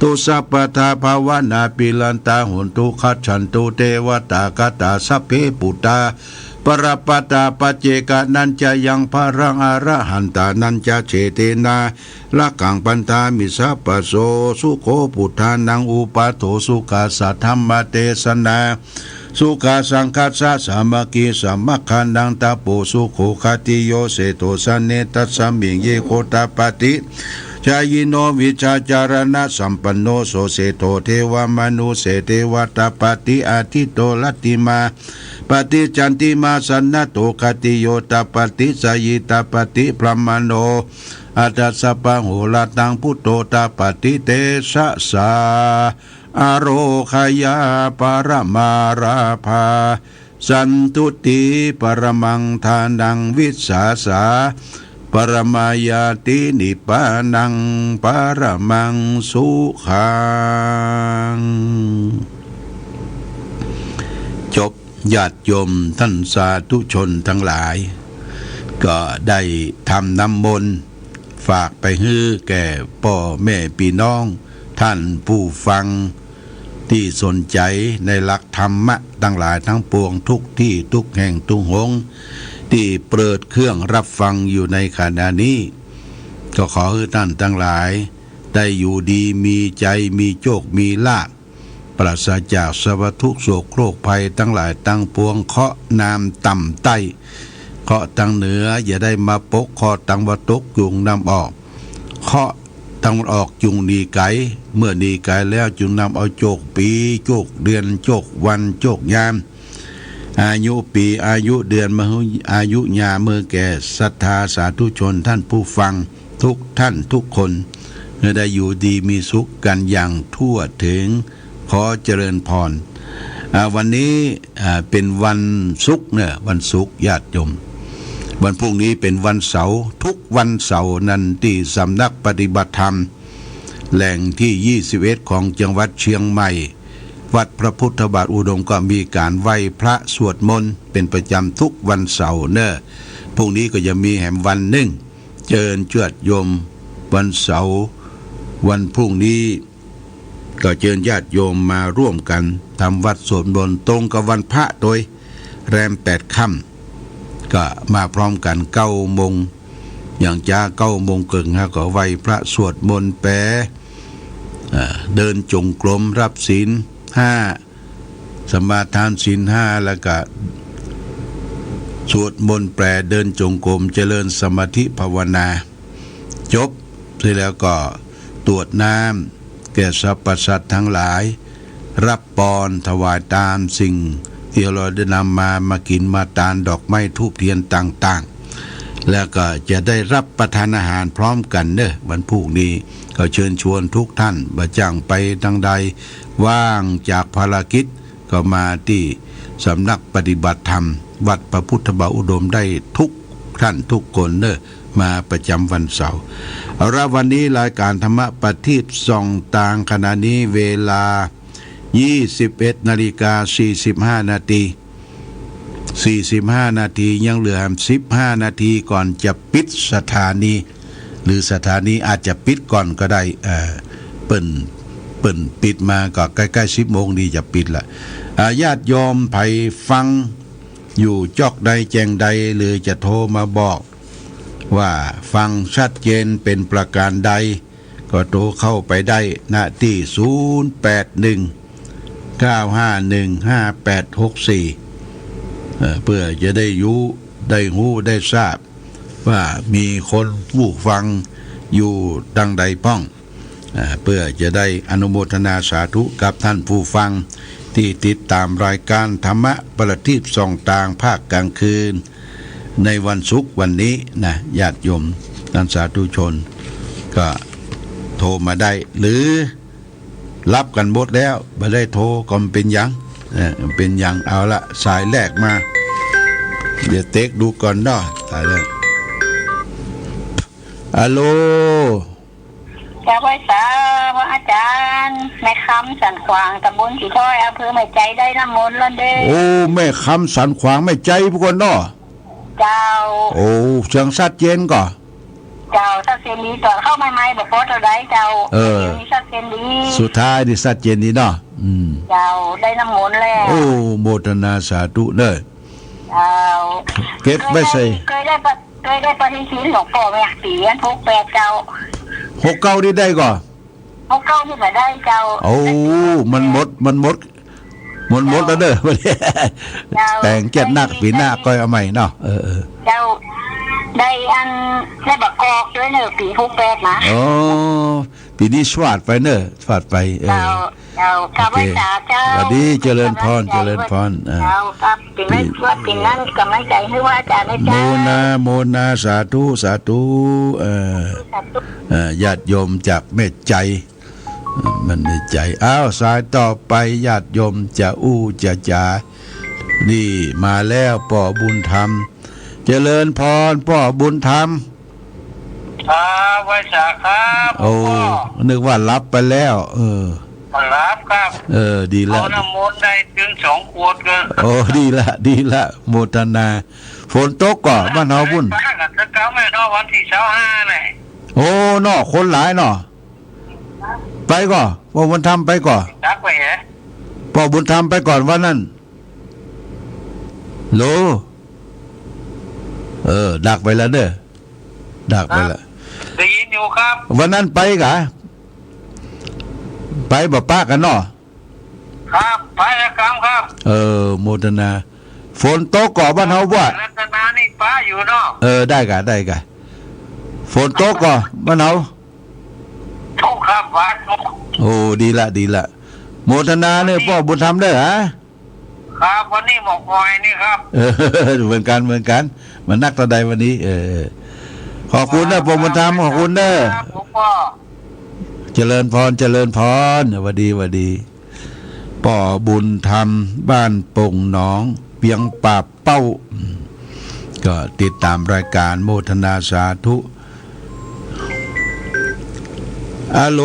Speaker 1: ตุสัพพทาภาวนาปิลันตาหุนตุขัจฉันตุเทวตากตาสัพเพปุตตาปรปตาปเจกานันจะยังพรังอรหันตานันจะเฉเตนาละกังปันธามิสัพพโสสุโคปุทานังอุปาโถสุขาสัทธัมมเตสนาสุขาสังคัสสะสามัคคีสัมมัคคันดังตาโปสุโขคติโยเสโตสันเนตัสสมิงเยโคตาปติชายิโนวิชาจารณะสัมปันโนโสเสโตเทวมนุเสเทวตาปติอาทิโตลัตติมาปฏิจันติมาสันนโตคติโยตาปติสยิตาปติพรหมโนอัตสะปังโหลตังพุทโตตาปติเตสะสาอโรคายาปรมาราภาสันตุติปรมังทานังวิสาสาปรมายาตินิปานังปรมังสุขังจบญาติโยมท่านสาธุชนทั้งหลายก็ได้ทำน้ำมนต์ฝากไปให้แก่พ่อแม่พี่น้องท่านผู้ฟังที่สนใจในหลักธรรมะทั้งหลายทั้งปวงทุกที่ทุกแห่งทุกหนที่เปิดเครื่องรับฟังอยู่ในขณะนี้ก็ขอให้ท่านทั้งหลายได้อยู่ดีมีใจมีโชคมีลาภ ปราศจากสารทุกข์โศกโรคภัยทั้งหลายตั้งปวงเคาะนามต่ำใต้เคาะทางเหนืออย่าได้มาปกเคาะทางตะวันตกจุงนำออกเคาะทางออกจุงดีไกเมื่อดีไกแล้วจุงนำเอาโจกปีโจกเดือนโจกวันโจกยามอายุปีอายุเดือนมหุอายุยาเมื่อแก่ศรัทธาสาธุชนท่านผู้ฟังทุกท่านทุกคนได้อยู่ดีมีสุขกันอย่างทั่วถึงขอเจริญพรวันนี้เป็นวันศุกร์เนี่ยวันศุกร์ญาติโยมวันพรุ่งนี้เป็นวันเสาร์ทุกวันเสาร์นั้นที่สำนักปฏิบัติธรรมแหล่งที่21ของจังหวัดเชียงใหม่วัดพระพุทธบาทอุดมก็มีการไหว้พระสวดมนต์เป็นประจำทุกวันเสาร์เนอะพรุ่งนี้ก็จะมีแห่งวันหนึ่งเจิญจวดโยมวันเสาร์วันพรุ่งนี้ก็เชิญญาติโยมมาร่วมกันทำวัดสวดมนต์ตรงกับวันพระโดยแรม8 ค่ำก็มาพร้อมกัน9 โมงอย่างจ้า9 โมงครึ่งก็ไหว้พระสวดมนต์แปรเดินจงกรมรับศีล5สมาทานศีล5แล้วก็สวดมนต์แปรเดินจงกรมเจริญสมาธิภาวนาจบเสร็จแล้วก็ตรวจน้ำแก่สรรพสัตว์ทั้งหลายรับปอนถวายตามสิ่งที่เราได้นำมากินมาทานดอกไม้ธูปเทียนต่างๆแล้วก็จะได้รับประทานอาหารพร้อมกันเนอะวันพรุ่งนี้ก็เชิญชวนทุกท่านบ่จ้างไปทางใดว่างจากภารกิจก็มาที่สำนักปฏิบัติธรรมวัดพระพุทธบาทอุดมได้ทุกท่านทุกคนเนอะมาประจำวันเสาร์เอาละวันนี้รายการธรรมประทีปส่องต่างขณะนี้เวลา 21:45 นาที45 นาทียังเหลือ15 นาทีก่อนจะปิดสถานีหรือสถานีอาจจะปิดก่อนก็ได้เปิ่นปิดมาก็ใกล้ๆ10 โมงดีจะปิดละญาติโยมไผฟังอยู่จอกใดแจงใดหรือจะโทรมาบอกว่าฟังชัดเจนเป็นประการใดก็โทรเข้าไปได้ณที่081-951-5864เพื่อจะได้รู้ได้หูได้ทราบว่ามีคนผู้ฟังอยู่ดังใดป้องเพื่อจะได้อนุโมทนาสาธุกับท่านผู้ฟังที่ติดตามรายการธรรมะประทีปส่องต่างภาคกลางคืนในวันศุกร์วันนี้นะญาติโยมท่านสาธุชนก็โทรมาได้หรือรับกันหมดแล้วไม่ได้โทรก็เป็นยังเป็นยังเอาละสายแรกมาเดี๋ยวเต็กดูก่อนเนาะสายแรกฮัลโหล
Speaker 2: จ้าพ่อสาพระอาจารย์แม่คำสันขวางตำบลสีถ้อยอำเภอแม่ใจได้น้ำมนต์แล้วเด้
Speaker 1: โอ้แม่คำสันขวางแม่ใจพวกคนเนาะ
Speaker 2: เจ้า
Speaker 1: โอ้เสียงชัดเจนก่อ
Speaker 2: เจ้าชัดเจนดีตอนเข้าใหม่ๆแบบโพสต์อะไรเจ้าชัดเจนดี
Speaker 1: สุดท้ายนี่ชัดเจนดีเนาะ
Speaker 2: เจ้าได้น้ำมนต์แล้ว
Speaker 1: โอ้โมทนาสาธุเด้อ
Speaker 2: เจ้า
Speaker 1: เก็บไว้ใส่
Speaker 2: เคยได้ปฏิทินหลวงพ่อแม่ปี68เจ้า
Speaker 1: 69นี่ได้ก่อ
Speaker 2: 69นี่ก็ได้เจ้า
Speaker 1: โอ้มันหมดแล้วเด้อแต่งเจ็ดนักปีหน้าก็เอาใหม่เนาะ
Speaker 2: เจ้าได้ได้บักกอกด้วยเนอะปี68นะ
Speaker 1: โอ้ปีนี้สวัสดไปเนอะสวัสดไป
Speaker 2: เจ้าข้าพเจ้าเจ้า
Speaker 1: สวัสดีเจริญพรเจ้า
Speaker 2: ครับเป็นไม่ว่าเป็นนั่นกำลังใจให้ว่าอาจารย์นะจ๊
Speaker 1: ะโมนาสาธุญาติโยมจากแม่ใจมันในใจอ้าวสายต่อไปญาติโยมจะจะจานี่มาแล้วพ่อบุญธรรมเจริญพรพ่อบุญธรรม
Speaker 3: ครับไว้สาครับ
Speaker 1: โอ้นึกว่ารับไปแล้ว
Speaker 3: รับครับ
Speaker 1: ดีแล้ว
Speaker 3: เอาน้ำมนต์ได้ถึง2 ขวดกัน
Speaker 1: โอ้ดีละโมทนาฝนตกก่อบ้านเฮาบุญ
Speaker 3: จะเก้าแม่นอวันที่25นี่
Speaker 1: โอ้เนาะคนหลายเนาะไปก่อพ่อบุญธรรมไปก่อ
Speaker 3: ดักไปเหรอ
Speaker 1: พ่อบุญธรรมไปก่อนวันนั้นโลดักไปแล้วเด้อดักไปแล้ว
Speaker 3: ได้ยินอยู่ครับ
Speaker 1: วันนั้นไปกะไปบ่ป้ากันเนาะ
Speaker 3: ครับพายกรรมครับ
Speaker 1: โมทนาฝนตกก่อบ้านเฮาบ่
Speaker 3: รัตนานี่ป้าอยู่เนาะ
Speaker 1: ได้กะฝนตกก่อบ้านเฮา
Speaker 3: ทุกครับป้าทุก
Speaker 1: โอ้ดีละโมทนาเนี่ยพ่อบุญธรรมเด้อฮะ
Speaker 3: ครับวันนี้หมกหอยนี่ครับ
Speaker 1: เหมือนกันเหมือนนักตะใดวันนี้ขอบคุณนะพ่อบุญธรรมขอบคุณเด้อ
Speaker 3: ครับผมพ่อ
Speaker 1: เจริญพรหวัดดีป่อบุญธรรมบ้านปงหนองเปียงป่าเป้าก็ติดตามรายการโมทนาสาธุอะโหล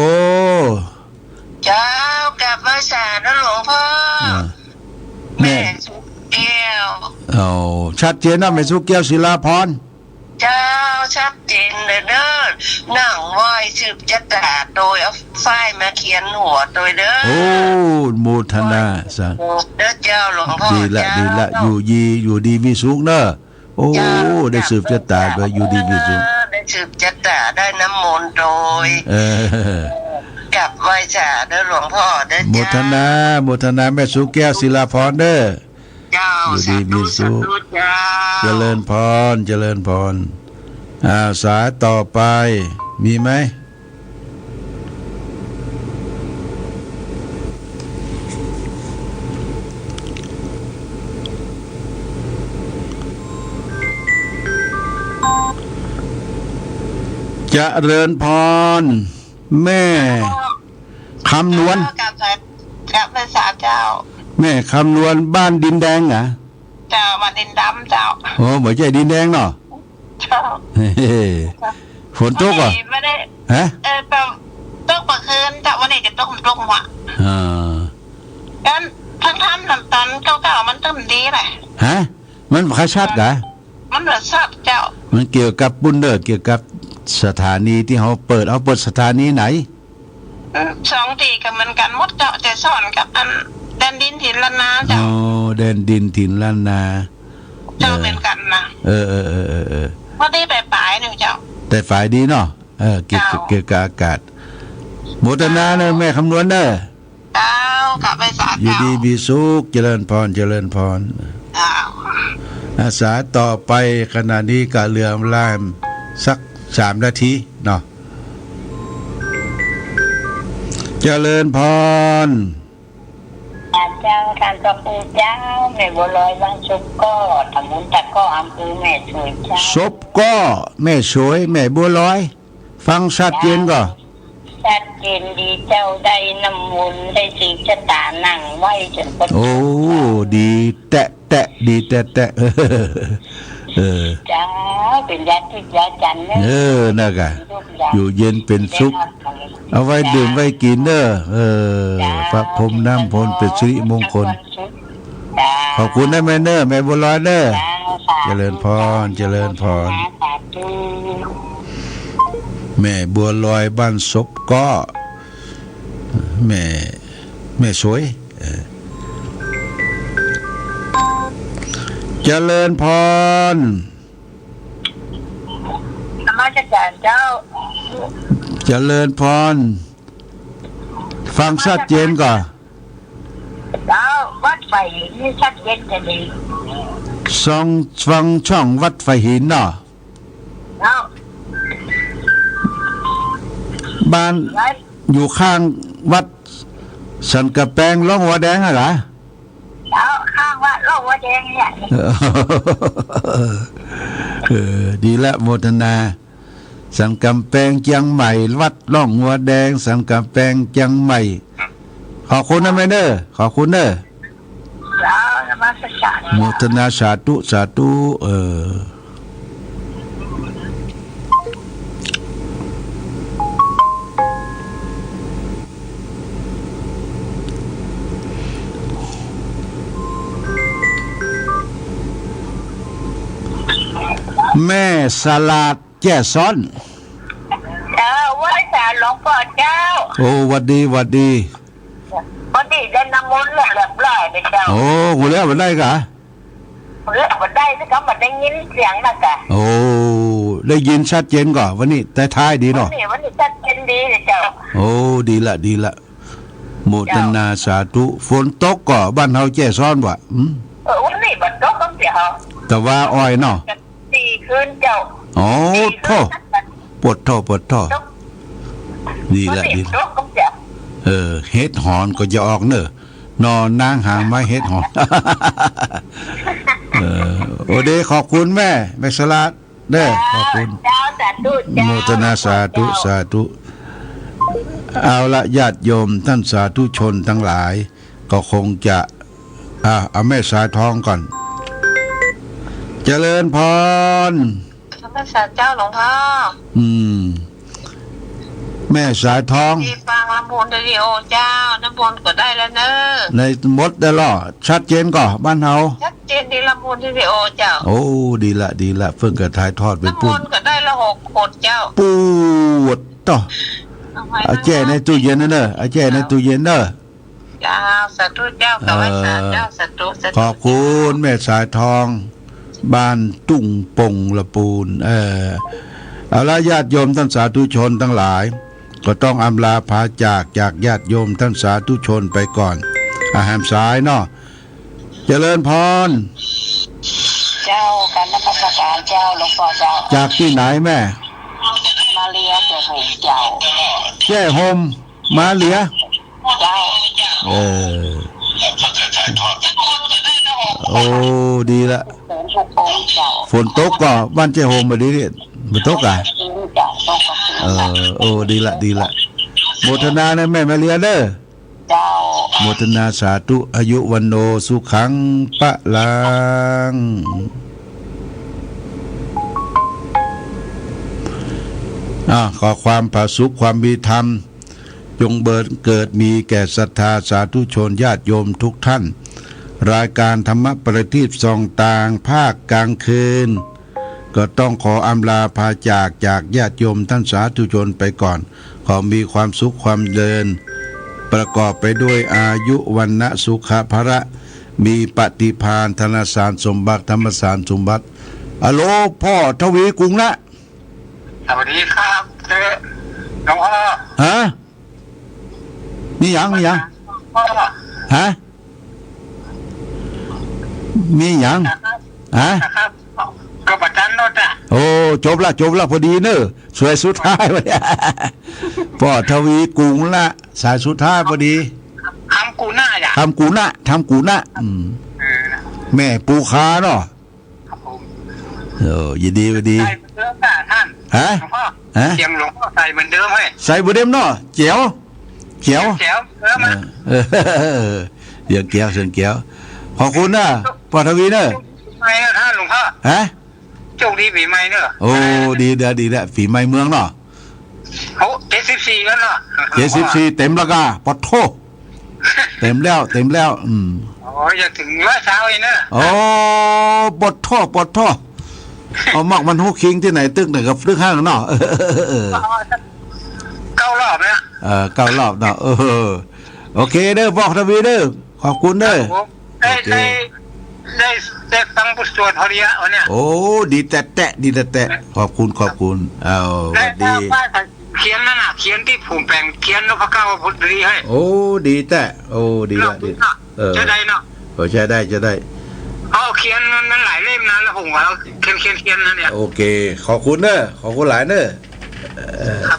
Speaker 4: เจ้ากลับมาสารนะหลวงพ่อ
Speaker 1: แม่
Speaker 4: สุเกียว
Speaker 1: เอาชัดเจนนะแม่สุเกียวศิลาพร
Speaker 4: เจ้าชัดเจนเลยเด้อนั่งไหว้สืบจะตาโดยเอาฝ้ายมาเขียนหัวโดยเด้อ
Speaker 1: โอ้โมทนาสา
Speaker 4: เด้อเจ้าหลวงพ่อ
Speaker 1: ดีละอยู่ดีมีสุขเนอะโอ้ได้สืบชะตาไปอยู่ดีมีสุข
Speaker 4: ได้สืบจะตาได้น้ำมนต์โดย กลับไหว้สาเด้อหลวงพ่อเด้อ
Speaker 1: โมทนาแม่สุแก้วศิลาพรเด้อ
Speaker 4: เจ้า
Speaker 1: อยู่ดีมีสุข
Speaker 4: เจ้า
Speaker 1: เจริญพรสายต่อไปมีไหมเจริญพรแม่คำนวณ
Speaker 4: กลับไปสาเจ้า
Speaker 1: แม่คำนวณบ้านดินแดงเหรอ
Speaker 4: เจ้ามาดินดำเจ้า
Speaker 1: โอ้บ่ใช่ดินแดงเนาะ
Speaker 4: เจ้า
Speaker 1: เฮ้ฝนตกอ่ะ
Speaker 4: ไม่ได้
Speaker 1: ฮะ
Speaker 4: ตกเมื่อคืนแต่วันนี้จะตกหัว
Speaker 1: อ่า
Speaker 4: กันทั้งทำน้ำตาลเก่าๆมันต้มดีเลย
Speaker 1: ฮะมันคาชัดกะ
Speaker 4: มันเหลือซอบเจ้า
Speaker 1: มันเกี่ยวกับบุญเด้อเกี่ยวกับสถานีที่เขาเปิดสถานีไหน
Speaker 4: สองตีกับมันกันหมดเจ้าแต่สอนกับอันแดนดินถิ่นละนาเจ้า
Speaker 1: อ๋อแดนดินถิ่นล้านนา
Speaker 4: เจ้าเป็นกันนะ
Speaker 1: เออ
Speaker 4: พอดีไปปลายหนึ่งเจ้า
Speaker 1: แต่ฝ่ายดีเนาะเกี่ยวกับอากาศโมทนาเนอะแม่คำนวณเนอะ
Speaker 4: เจ้ากลับไปสา
Speaker 1: อยู่
Speaker 4: เจ้า
Speaker 1: ดีมีสุขเจริญพร
Speaker 4: เจ้า
Speaker 1: อาสาต่อไปขณะนี้กะเรือล่ามสัก3 นาทีเนาะเจริญพร
Speaker 2: เจ้าท่านพระปู่เจ้าแม่บัวลอยบางชุกก็ตำบลตะก็อำเภอแม่สวยเจ้า
Speaker 1: ศพก็แม่สวยแม่บัวลอย ฟังชัดเจนก็
Speaker 2: ชัดเจนดีเจ้าได้น้ำมนต์ได้สืบชะตานั่งไหวจนประ
Speaker 1: โอ้ดีแตะดีแตะ
Speaker 2: เจ้าเป็นญาติญาจันเนอะ
Speaker 1: น่ะกะอยู่เย็นเป็นสุขเอาไว้ดื่มไว้กินเด้อพระพรหมน้ำพลเป็นสิริมงคลขอบคุณนะแม่เนอแม่บัวลอยเด้อเจริญพรแม่บัวลอยบ้านศพก็แม่สวยเจริญพร
Speaker 2: นมัสการเจ้า
Speaker 1: เจริญพรฟังชัดเจนก่อน
Speaker 2: เจ้าวัดไฟนี่ชัดเจนจะดี
Speaker 1: ฟังช่องวัดไฟหินเนาะ
Speaker 2: เจ้า
Speaker 1: บ้านอยู่ข้างวัดสันกระแปงล่องหัวแดงเหรอ
Speaker 2: เจ้าข้างวัดโลกวัดแดงเนี่ย
Speaker 1: ดีละโมทนาสันกำแพงเชียงใหม่วัดล่องหัวแดงสันกำแพงเชียงใหม่ขอบคุณนะแม่เด้อขอบคุณเด้อ
Speaker 2: เจ้านมัสการ
Speaker 1: โมทนาสาธุแม่สลาดแจ้ซ้อน
Speaker 2: เจ้าไหว้ศาลหลวงพ่อเจ้า
Speaker 1: โอ้วัดดี
Speaker 2: พอดีได้น้ำมนต์เรียบร้อยเลยเจ้า
Speaker 1: โอ้หัวแล้วมันได้กะ
Speaker 2: เรื่องมันได้สิครับมันได้ยินเสียงนะกะ
Speaker 1: โอ้ได้ยินชัดเจนก่อนวันนี้แต่ท้ายดีเนาะ
Speaker 2: วันนี้ชัดเจนดีเลยเจ้า
Speaker 1: โอ้ดีละ โมทนาสาธุฝนตกก็บ้านเฮาแจ้ซ้อนว่ะ
Speaker 2: วันนี้บัดก็ต้องเสียเหรอ
Speaker 1: แต่ว่าอ้อยเนาะ
Speaker 2: ตีคืนเจ้า
Speaker 1: อ๋อท่อปวดท่อดีละดีเฮ็ดหอนก็จะออกเนอะนอนนางหางไม้เฮ็ดหอนโอเดขอบคุณแม่สลัดเด้อขอบคุณโมทนาสาธุเอาละญาติโยมท่านสาธุชนทั้งหลายก็คงจะเอาแม่สายทองก่อนเจริญพร
Speaker 4: พระสาเจ้าหลวงพ่อ
Speaker 1: แม่สายทอง
Speaker 4: ที่ฟังลำพูนเรดิโอเจ้าน้ำมนต์ก็ได้แล้วเนอะ
Speaker 1: ในมดได้ล่อชัดเจนก่อบ้านเฮา
Speaker 4: ชัดเจนดีลำพูนเรดิโอเจ้า
Speaker 1: โอ้ดีละเพิ่งกระถ่ายทอดไป
Speaker 4: ปุ้นน้ำมนต์ก็ได้ละ6 ขวดเจ้า
Speaker 1: ปูดต่ออาแจ้ในตู้เย็นเนอะอาแจ้ในตู้เย็นเนอะ
Speaker 4: เจ้าสาธุเจ้ากับพระสาเจ้าสาธุ
Speaker 1: ขอบคุณแม่สายทองบ้านตุ้งปงละปูนเอาละญาติโยมท่านสาธุชนทั้งหลายก็ต้องอำลาพาจากญาติโยมท่านสาธุชนไปก่อนอาหารสายเนาะเจริญพร
Speaker 2: เจ้าการนมัสการเจ้าหลวงพ่อเจ้า
Speaker 1: จากที่ไหนแม่
Speaker 2: มาเลียแก่โฮมเจ้า
Speaker 1: แก่โฮมมาเลีย
Speaker 2: เจ้า
Speaker 1: โอ้ดีละฝนตกก็บ้านเจ้าโฮมมาดีเนี่ยฝนตกอ่ะโอ้ดีละโมทนานะแม่มาเลียเด้อ
Speaker 2: เจ้า
Speaker 1: โมทนาสาธุอายุวันโนสุขังปะลังขอความผาสุขความมีธรรมจงเกิดมีแก่ศรัทธาสาธุชนญาติโยมทุกท่านรายการธรรมประทีปส่องต่างภาคกลางคืนก็ต้องขออำลาพาจากญาติโยมท่านสาธุชนไปก่อนขอมีความสุขความเดินประกอบไปด้วยอายุวันนะสุขภระมีปฏิภาณธนสารสมบัติธรรมสารสมบัติอโลพ่อทวีกรุงละ
Speaker 3: สวัสดีครับเจ้หลวงพ่อ
Speaker 1: ฮะมีหยังฮะมีหยังฮะ
Speaker 3: ก็ประจันรถอ่ะ
Speaker 1: โอ้จบละพอดีเนอะสวยสุดท้ายวันนี้พ่อทวีกรุงละสายสุดท้ายพอดี
Speaker 3: ทำกูหน้า
Speaker 1: ทำกูหน้าแม่ปูคาเนาะยินดีพอดี
Speaker 3: ท่าน
Speaker 1: ฮะ
Speaker 3: เสียงหลวงพ่อใส่เหมือนเดิมไหม
Speaker 1: ใส่เหมือนเดิมเนาะเจียวเสียงเกียวขอบคุณนะพ่อทวีเนอะ
Speaker 3: ไม่ท่านหลวงพ่อ
Speaker 1: ฮะ
Speaker 3: โชคดีฝีไม้เนอะ
Speaker 1: โอ้ดีละฝีไม้เมืองเนาะ
Speaker 3: เขา74แล้วเนาะ
Speaker 1: 74เต็มแล้วก็ปอดโทเต็มแล้ว
Speaker 3: โอ้ยจะถึง100เช้าเองเนอะ
Speaker 1: โอ้ปอดโทเอามักมันฮู้คิงที่ไหนตึกไหนกับตึกห้างเนาะ
Speaker 3: 9 รอบนะ
Speaker 1: 9 รอบเนาะโอเคเด้อบอกทวีเด้อขอบคุณเด้อ
Speaker 3: ได้ฟังบทสวดพอดีวันเนี้ย
Speaker 1: โอ้ดีแต่ขอบคุณเอา
Speaker 3: ดีเขียนนั่นน่ะเขียนที่ผมแปลงเขียนนพเก้าพุทธรีให้
Speaker 1: โอ้ดีแต่ดีละ
Speaker 3: จะได้เนาะ
Speaker 1: ใช่ได้
Speaker 3: เขียนมันหลายเล่มนะแล้วผมว่าเขียนนะเนี่ย
Speaker 1: โอเคขอบคุณเด้อขอบคุณหลายเด้อ
Speaker 3: ครั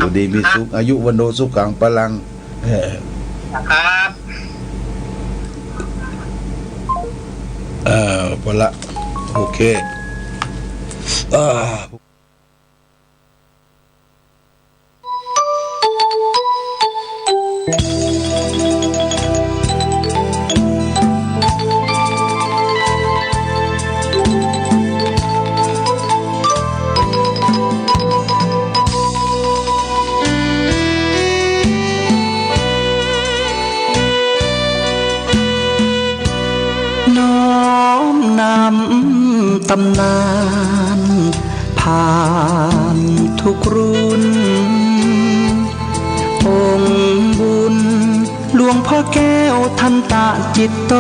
Speaker 3: บ
Speaker 1: ดีมีสุขอายุวันโนสุขังพลัง
Speaker 3: ครับ
Speaker 1: พอละโอเค
Speaker 5: ตำนานผ่านทุกรุ่นองค์บุญหลวงพ่อแก้วทันตะจิตโต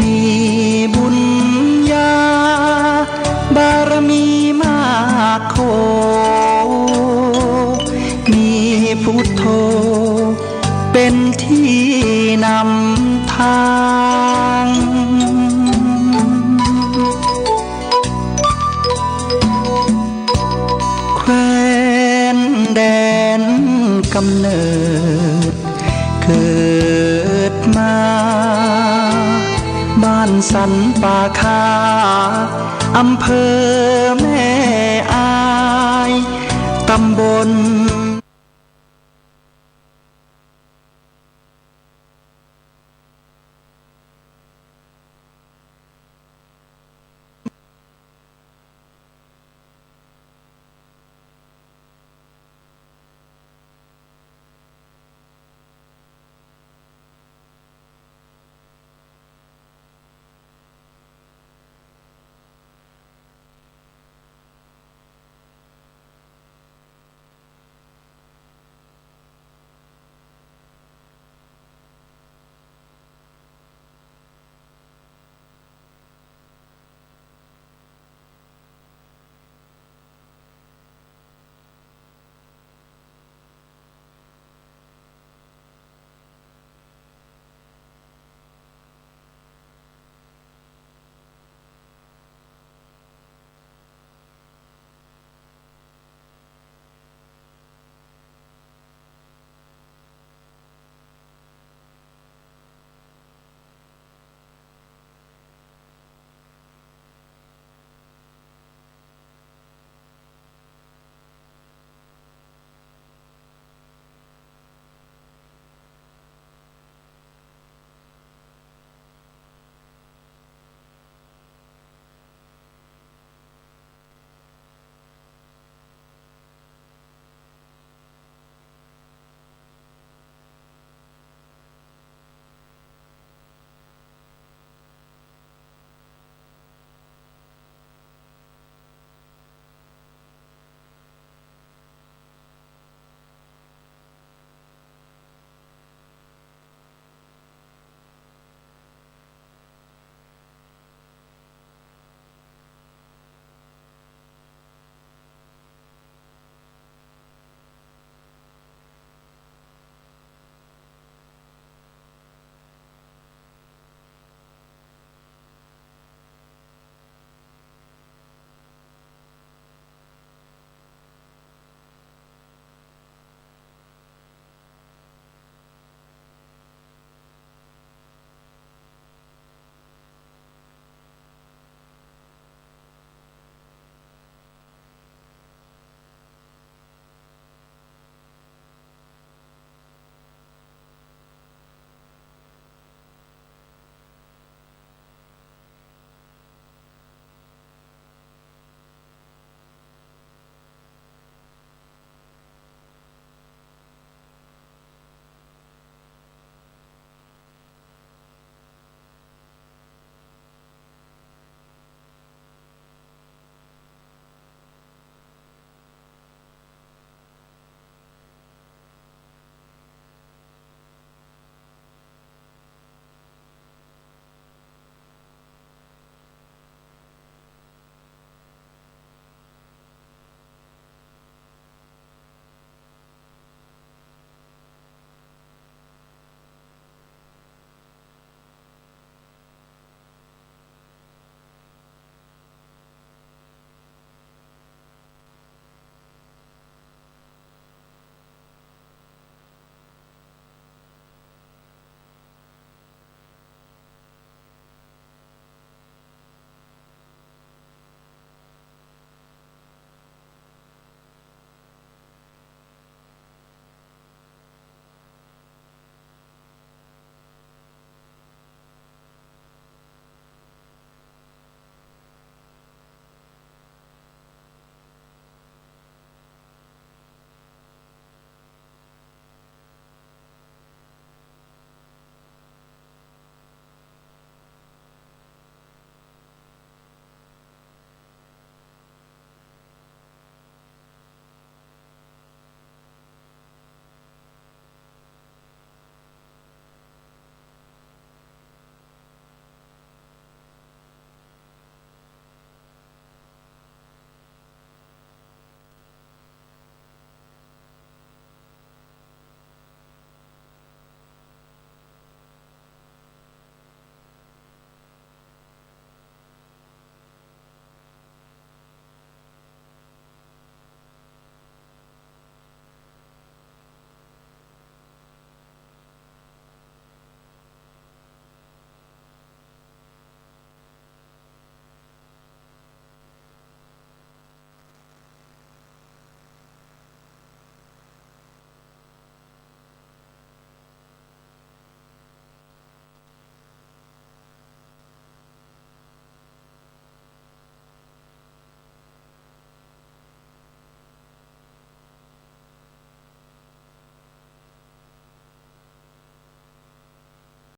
Speaker 5: มีบุญญาบารมีมากโขมีพุทโธ เป็นที่นำทางแคว้นแดนกำเนิดเกิดมาบ้านสันป่าคาอำเภอแม่